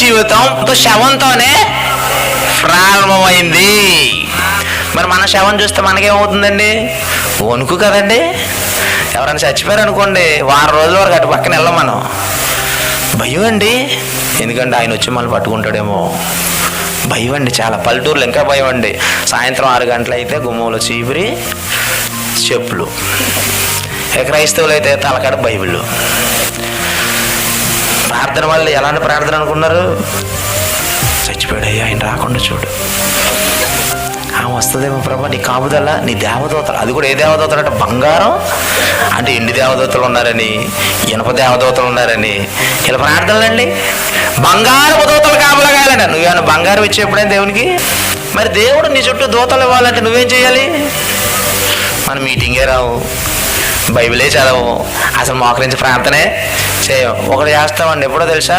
జీవితం శవంతోనే ప్రారంభమైంది. మరి మన శవం చూస్తే మనకేమవుతుందండి? వణుకు కదండి. ఎవరైనా చచ్చిపోయారు అనుకోండి, వారం రోజుల వరకు అటు పక్కన వెళ్ళం మనం. భయం అండి. ఎందుకంటే ఆయన వచ్చి మళ్ళీ పట్టుకుంటాడేమో. భయం అండి. చాలా పల్లెటూరులో ఇంకా భయం అండి. సాయంత్రం 6 గంటలు అయితే గుమ్మంలో చీపురి, చెప్పులు. క్రైస్తవులు అయితే తలకాడ బైబిల్. ప్రార్థన వల్ల ఎలాంటి ప్రార్థన అనుకున్నారు? చచ్చిపోయాడయ్యా, ఆయన రాకుండా చూడు, వస్తుందేమో ప్రభా, నీ కాపుదల, నీ దేవదూతలు. అది కూడా ఏ దేవదూతలు అంటే బంగారం అంటే ఎండి దేవదూతలు ఉన్నారని, ఇనప దేవదూతలు ఉన్నారని ఇలా ప్రార్థనలండి. బంగారపు దూతలు కాపలాగాలంట. నువ్వేమైనా బంగారం ఇచ్చేప్పుడైనా దేవునికి? మరి దేవుడు నీ చుట్టూ దూతలు ఇవ్వాలంటే నువ్వేం చేయాలి? మన మీటింగే రావు, బైబిలే చదవము, అసలు మోకరించి ప్రార్థనే చేయం. ఒకటి చేస్తామండి, ఎప్పుడో తెలుసా?